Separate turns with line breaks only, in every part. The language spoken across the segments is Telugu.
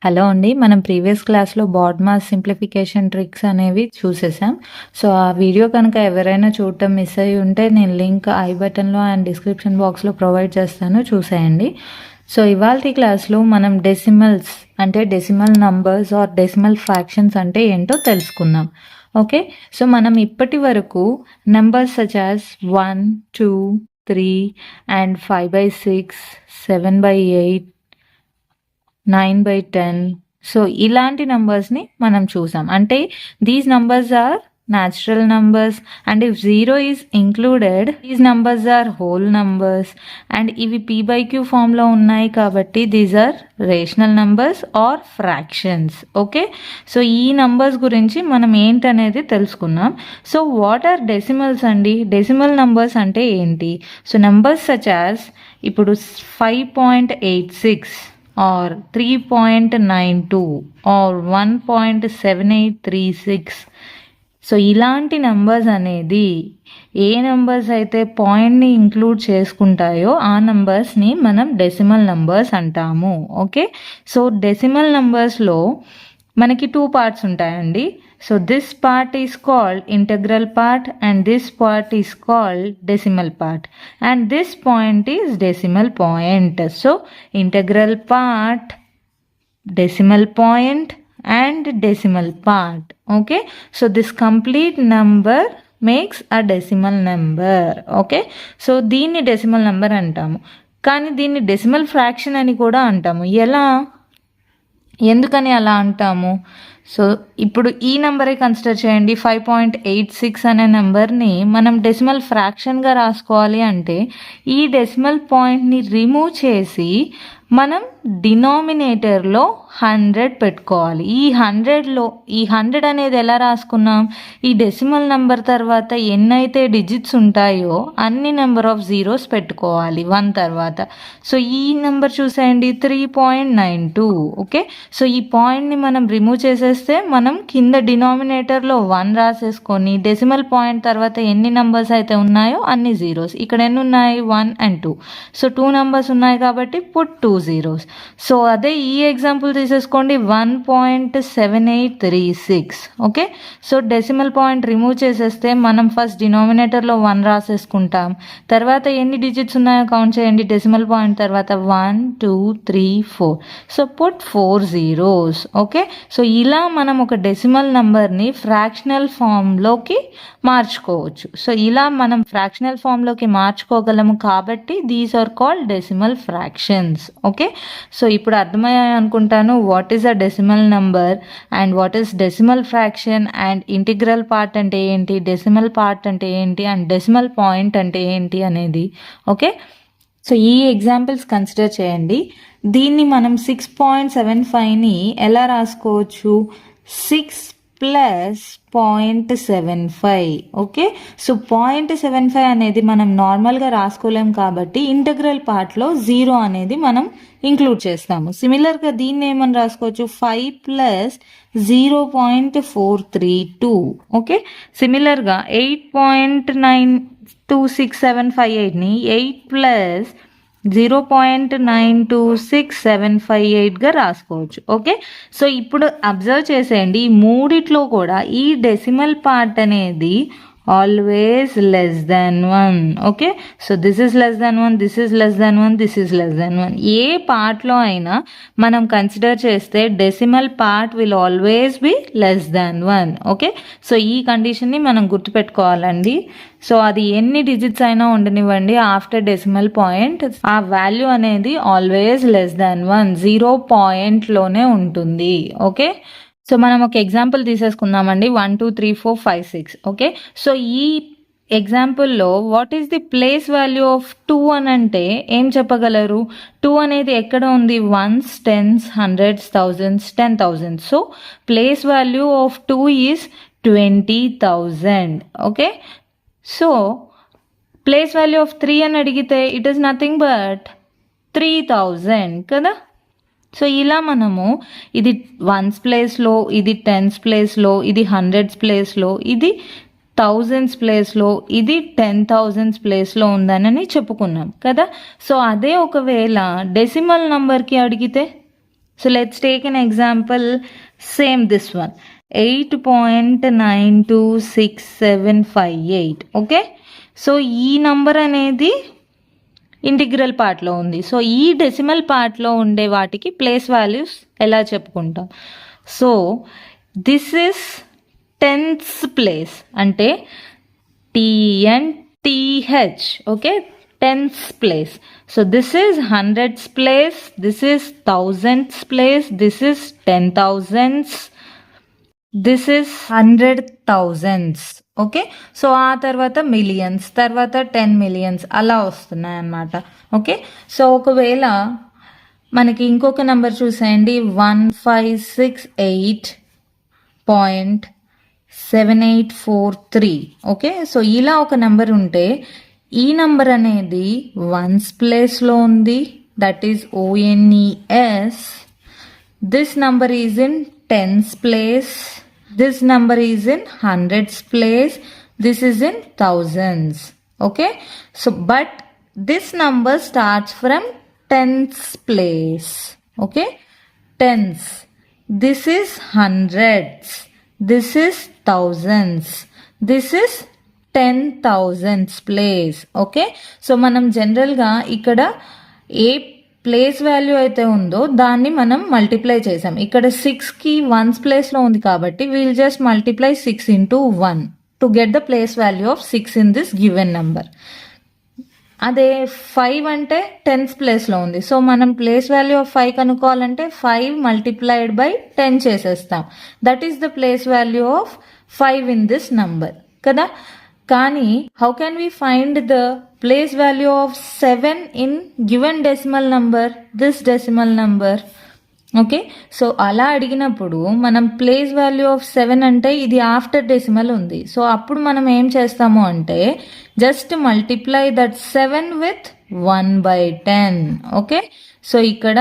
హలో అండి. మనం ప్రీవియస్ క్లాస్‌లో బాడ్మాస్ సింప్లిఫికేషన్ ట్రిక్స్ అనేవి చూసేసాం. సో, ఆ వీడియో కనుక ఎవరైనా చూడటం మిస్ అయ్యి ఉంటే నేను లింక్ ఐ బటన్‌లో అండ్ డిస్క్రిప్షన్ బాక్స్‌లో ప్రొవైడ్ చేస్తాను, చూసేయండి. సో, ఇవాల్టి క్లాస్‌లో మనం డెసిమల్స్ అంటే decimal numbers or decimal fractions అంటే ఏంటో తెలుసుకుందాం. ఓకే. సో, మనం ఇప్పటి వరకు numbers such as 1, 2, 3 and 5/6, 7/8, 9/10. So ఇలాంటి నంబర్స్ని మనం చూసాం. అంటే these numbers are natural numbers and if 0 is included these numbers are whole numbers and ఇవి p/q ఫామ్ లో ఉన్నాయి కాబట్టి these are rational numbers or fractions. Okay. So ఈ నంబర్స్ గురించి మనం ఏంటనేది తెలుసుకున్నాం. సో వాట్ ఆర్ డెసిమల్స్ అండి? డెసిమల్ నంబర్స్ అంటే ఏంటి? సో నంబర్స్ సచ్ యాస్ ఇప్పుడు 5.86 or 3.92 or 1.7836. సో ఇలాంటి నంబర్స్ అనేది ఏ నంబర్స్ అయితే పాయింట్ని ఇంక్లూడ్ చేసుకుంటాయో ఆ నంబర్స్ని మనం డెసిమల్ నంబర్స్ అంటాము. ఓకే. సో డెసిమల్ నంబర్స్లో మనకి 2 పార్ట్స్ ఉంటాయండి. So this part is called integral part and this part is called decimal part and this point is decimal point. So integral part, decimal point and decimal part. Okay, so this complete number makes a decimal number. Okay, so దీన్ని డెసిమల్ నెంబర్ అంటాము, కానీ దీన్ని డెసిమల్ ఫ్రాక్షన్ అని కూడా అంటాము. ఎలా, ఎందుకని అలా అంటాము? సో ఇప్పుడు ఈ నెంబరే కన్సిడర్ చేయండి. 5.86 అనే నెంబర్ని మనం డెసిమల్ ఫ్రాక్షన్గా రాసుకోవాలి అంటే ఈ డెసిమల్ పాయింట్ని రిమూవ్ చేసి మనం డినామినేటర్లో 100 పెట్టుకోవాలి. ఈ 100 అనేది ఎలా రాసుకున్నాం? ఈ డెసిమల్ నెంబర్ తర్వాత ఎన్నైతే డిజిట్స్ ఉంటాయో అన్ని నెంబర్ ఆఫ్ జీరోస్ పెట్టుకోవాలి 1 తర్వాత. సో ఈ నెంబర్ చూసేయండి 3.92. ఓకే. సో ఈ పాయింట్ని మనం రిమూవ్ చేసేస్తే మనం కింద డినామినేటర్లో 1 రాసేసుకొని డెసిమల్ పాయింట్ తర్వాత ఎన్ని నెంబర్స్ అయితే ఉన్నాయో అన్ని జీరోస్. ఇక్కడ ఎన్ని ఉన్నాయి? 1 and 2. సో 2 నెంబర్స్ ఉన్నాయి కాబట్టి పుట్ 2 zeros. సో అదే ఈ ఎగ్జాంపుల్ తీసేసుకోండి 1.7836. Okay. So decimal point remove చేసేస్తే మనం ఫస్ట్ డినామినేటర్లో 1 రాసేసుకుంటాం. తర్వాత ఎన్ని డిజిట్స్ ఉన్నాయో కౌంట్ చేయండి డెసిమల్ పాయింట్ తర్వాత. 1, 2, 3, 4. So put 4 zeros. Okay. So ఇలా మనం ఒక డెసిమల్ నంబర్ని ఫ్రాక్షనల్ ఫామ్లోకి మార్చుకోవచ్చు. సో ఇలా మనం ఫ్రాక్షనల్ ఫామ్లోకి మార్చుకోగలము కాబట్టి these are called decimal fractions. Okay. So ఇప్పుడు అర్థమయ్యాయి అనుకుంటాను what is a decimal number and what is decimal fraction and integral part అంటే ఏంటి, డెసిమల్ పార్ట్ అంటే ఏంటి అండ్ డెసిమల్ పాయింట్ అంటే ఏంటి అనేది. ఓకే. సో ఈ ఎగ్జాంపుల్స్ కన్సిడర్ చేయండి. దీన్ని మనం 6.75ని ఎలా రాసుకోవచ్చు? 6 ప్లస్ 0.75. ఓకే. సో 0.75 అనేది మనం నార్మల్గా రాసుకోలేం కాబట్టి ఇంటగ్రల్ పార్ట్లో 0 అనేది మనం ఇంక్లూడ్ చేస్తాము. సిమిలర్గా దీన్ని ఏమని రాసుకోవచ్చు? 5 ప్లస్ 0.432. ఓకే. సిమిలర్గా 8.926758ని 8 ప్లస్ 0.926758గా రాసుకోవచ్చు. ఓకే. సో ఇప్పుడు అబ్జర్వ్ చేసేయండి, ఈ మూడిట్లో కూడా ఈ డెసిమల్ పార్ట్ అనేది always less than 1. Okay. So this is less than 1, this is less than 1, this is less than 1. ఏ పార్ట్లో అయినా మనం కన్సిడర్ చేస్తే decimal part will always be less than 1. Okay. So ఈ కండిషన్ని మనం గుర్తుపెట్టుకోవాలండి. సో అది ఎన్ని డిజిట్స్ అయినా ఉండనివ్వండి, ఆఫ్టర్ డెసిమల్ పాయింట్ ఆ వాల్యూ అనేది ఆల్వేస్ లెస్ దాన్ 1, 0 పాయింట్లోనే ఉంటుంది. ఓకే. సో మనం ఒక ఎగ్జాంపుల్ తీసేసుకుందామండి. 1, 2, 3, 4, 5, 6. ఓకే. సో ఈ ఎగ్జాంపుల్లో what is the place value of 2 అని అంటే ఏం చెప్పగలరు? 2 అనేది ఎక్కడ ఉంది? 1s, 10s, 100s, 1000s, 10,000. So place value of 2 is 20,000. Okay. So place value of 3 అని అడిగితే ఇట్ ఈస్ నథింగ్ బట్ 3,000 కదా. సో ఇలా మనము ఇది 1s ప్లేస్లో, ఇది 10s ప్లేస్లో, ఇది 100s ప్లేస్లో, ఇది 1000s ప్లేస్లో, ఇది 10,000s ప్లేస్లో ఉందని చెప్పుకున్నాం కదా. సో అదే ఒకవేళ డెసిమల్ నంబర్కి అడిగితే So let's take an example, same this one, 8.926758. Okay, so ఈ నంబర్ అనేది ఇంటిగ్రల్ పార్ట్లో ఉంది. సో ఈ డెసిమల్ పార్ట్లో ఉండే వాటికి ప్లేస్ వాల్యూస్ ఎలా చెప్పుకుంటాం? So this is tens place అంటే TNTH. Okay, tens place. So this is hundreds place, this is thousands place, this is 10,000s, this is 100,000s. Okay, so ఆ తర్వాత మిలియన్స్, తర్వాత 10 millions అలా వస్తున్నాయి అన్నమాట. ఓకే, సో ఒకవేళ మనకి ఇంకొక నెంబర్ చూసేయండి, 1568.7843. ఓకే, సో ఇలా ఒక నెంబర్ ఉంటే ఈ నంబర్ అనేది వన్స్ ప్లేస్లో ఉంది, that is ONES. This number is in tens place, this number is in hundreds place, this is in thousands. Okay, so but this number starts from tens place. Okay, tens, this is hundreds, this is thousands, this is 10,000s place. Okay, so మనం జనరల్గా ఇక్కడ ఏ ప్లేస్ వాల్యూ అయితే ఉందో దాన్ని మనం మల్టిప్లై చేసాం. ఇక్కడ 6కి వన్స్ ప్లేస్లో ఉంది కాబట్టి wheel just multiply 6 into 1 to get the place value of 6 in this given number. అదే 5 అంటే టెన్స్ ప్లేస్లో ఉంది, సో మనం place value of 5 కనుక్కోవాలంటే 5 multiplied by 10 చేసేస్తాం. That is the place value of 5 in this number కదా. కానీ how can we find the place value of 7 in given decimal number, this decimal number? Okay, so అలా అడిగినప్పుడు మనం ప్లేస్ వాల్యూ ఆఫ్ 7 అంటే ఇది ఆఫ్టర్ డెసిమల్ ఉంది, సో అప్పుడు మనం ఏం చేస్తాము అంటే just multiply that 7 with 1/10. Okay, so ఇక్కడ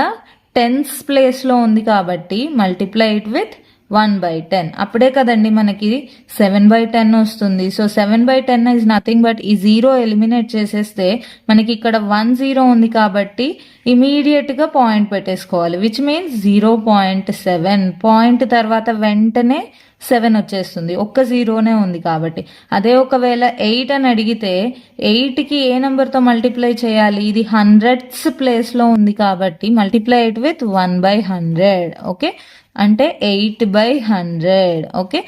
టెన్స్ ప్లేస్లో ఉంది కాబట్టి మల్టిప్లై ఇట్ విత్ 1/10. అప్పుడే కదండి మనకి 7/10 వస్తుంది. సో 7/10 ఇస్ నథింగ్ బట్ ఈ 0 ఎలిమినేట్ చేసేస్తే మనకి ఇక్కడ 1 0 ఉంది కాబట్టి ఇమీడియట్గా పాయింట్ పెట్టేసుకోవాలి, విచ్ మీన్స్ 0.7. పాయింట్ తర్వాత వెంటనే 7 వచ్చేస్తుంది, ఒక్క 0నే ఉంది కాబట్టి. అదే ఒకవేళ 8 అని అడిగితే 8కి ఏ నెంబర్తో మల్టిప్లై చేయాలి? ఇది హండ్రెడ్స్ ప్లేస్లో ఉంది కాబట్టి మల్టిప్లై ఇట్ విత్ 1/100. ఓకే, అంటే 8/100. ఓకే,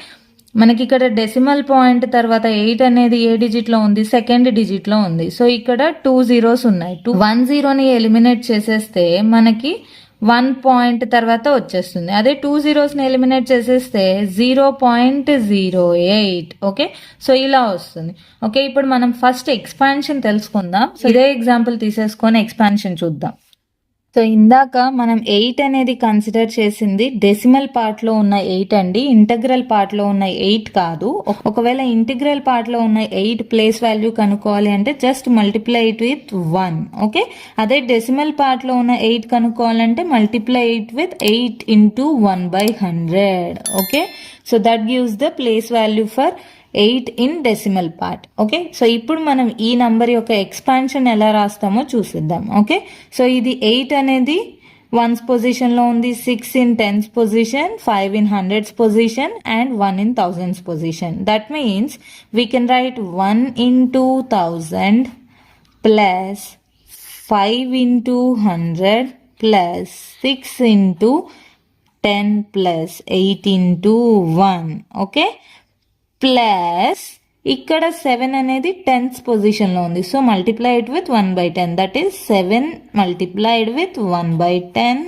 మనకి ఇక్కడ డెసిమల్ పాయింట్ తర్వాత 8 అనేది ఏ డిజిట్లో ఉంది? సెకండ్ డిజిట్లో ఉంది. సో ఇక్కడ 2 zeros ఉన్నాయి. 1 0ని ఎలిమినేట్ చేసేస్తే మనకి 1 పాయింట్ తర్వాత వచ్చేస్తుంది. అదే 2 zeros ఎలిమినేట్ చేసేస్తే 0.08. ఓకే, సో ఇలా వస్తుంది. ఓకే, ఇప్పుడు మనం ఫస్ట్ ఎక్స్పాన్షన్ తెలుసుకుందాం. సో ఇదే ఎగ్జాంపుల్ తీసేసుకొని ఎక్స్పాన్షన్ చూద్దాం. సో ఇందాక మనం 8 అనేది కన్సిడర్ చేసింది డెసిమల్ పార్ట్లో ఉన్న 8 అండి, ఇంటగ్రల్ పార్ట్లో ఉన్న 8 కాదు. ఒకవేళ ఇంటిగ్రల్ పార్ట్లో ఉన్న 8 ప్లేస్ వాల్యూ కనుక్కోవాలి అంటే just multiply it with 1. Okay, అదే డెసిమల్ పార్ట్లో ఉన్న 8 కనుక్కోవాలంటే multiply it with 8 into 1/100. Okay, so that gives the place value for 8 in decimal part. Okay, so ఇప్పుడు మనం ఈ నంబర్ యొక్క ఎక్స్పాన్షన్ ఎలా రాస్తామో చూసిద్దాం. ఓకే, సో ఇది 8 అనేది వన్స్ పొజిషన్లో ఉంది, 6 in tens position, 5 in hundreds position and 1 in thousands position. That means we can write 1 into 1000 plus 5 into 100 plus 6 into 10 plus 8 into 1. Okay, plus ఇక్కడ 7 అనేది టెన్స్ పొజిషన్లో ఉంది, so multiply it with 1/10. That is 7 multiplied with 1/10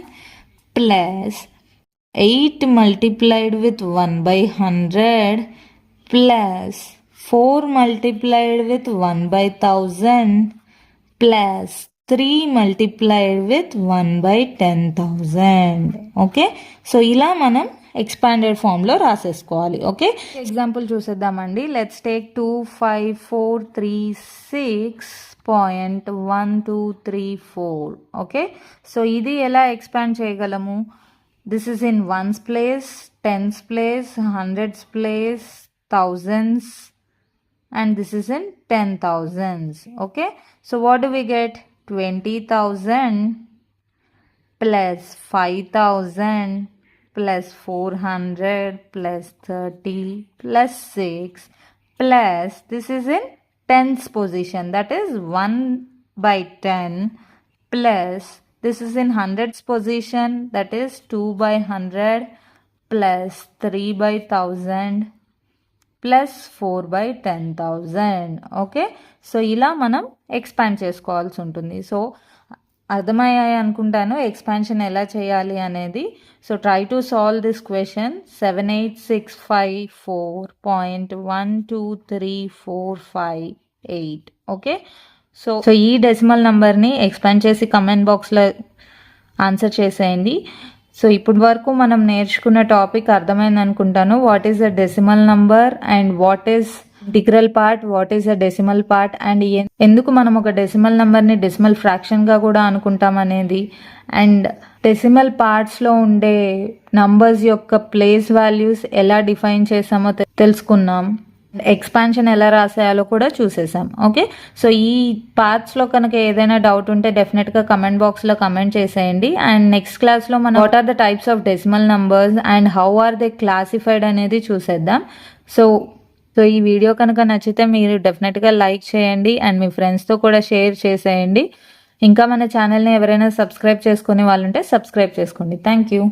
plus 8 multiplied with 1/100 plus 4 multiplied with 1/1000 plus 3 multiplied with 1/10,000. Okay, so ఇలా మనం ఎక్స్పాండెడ్ ఫామ్లో రాసేసుకోవాలి. ఓకే, ఎగ్జాంపుల్ చూసేద్దామండి. Let's take 25436.1234. ఓకే, సో ఇది ఎలా ఎక్స్పాండ్ చేయగలము? This is in ones place, tens place, hundreds place, thousands and this is in 10,000s. Okay, so what do we get? 20,000 plus 5000 plus 400 plus 30 plus 6 plus this is in tens position, that is 1/10 plus this is in hundreds position, that is 2/100 plus 3/1000 plus 4/10,000. Okay, so ఇలా మనం ఎక్స్పాండ్ చేసుకోవాల్సి ఉంటుంది. సో అర్థమయ్యాయి అనుకుంటాను ఎక్స్పాన్షన్ ఎలా చేయాలి అనేది. So try to solve this question. 78654.12345 okay, so ఈ డెసిమల్ నెంబర్ని ఎక్స్పాండ్ చేసి కమెంట్ బాక్స్లో ఆన్సర్ చేసేయండి. సో ఇప్పటి వరకు మనం నేర్చుకున్న టాపిక్ అర్థమైంది అనుకుంటాను. What is the decimal number and what is integral part, what is the decimal part and ఎందుకు మనం ఒక డెసిమల్ నెంబర్ని డెసిమల్ ఫ్రాక్షన్గా కూడా అనుకుంటాం అనేది, అండ్ డెసిమల్ పార్ట్స్లో ఉండే నంబర్స్ యొక్క ప్లేస్ వాల్యూస్ ఎలా డిఫైన్ చేసామో తెలుసుకున్నాం. ఎక్స్పాన్షన్ ఎలా రాసేయాలో కూడా చూసేసాం. ఓకే, సో ఈ పార్ట్స్లో కనుక ఏదైనా డౌట్ ఉంటే డెఫినెట్గా కమెంట్ బాక్స్లో కమెంట్ చేసేయండి. అండ్ నెక్స్ట్ క్లాస్లో మనం what are the types of decimal numbers and how are they classified అనేది చూసేద్దాం. సో ఈ వీడియో కనుక నచ్చితే మీరు డెఫినెట్గా లైక్ చేయండి అండ్ మీ ఫ్రెండ్స్తో కూడా షేర్ చేసేయండి. ఇంకా మన ఛానల్ని ఎవరైనా సబ్స్క్రైబ్ చేసుకునే వాళ్ళు ఉంటే సబ్స్క్రైబ్ చేసుకోండి. Thank you.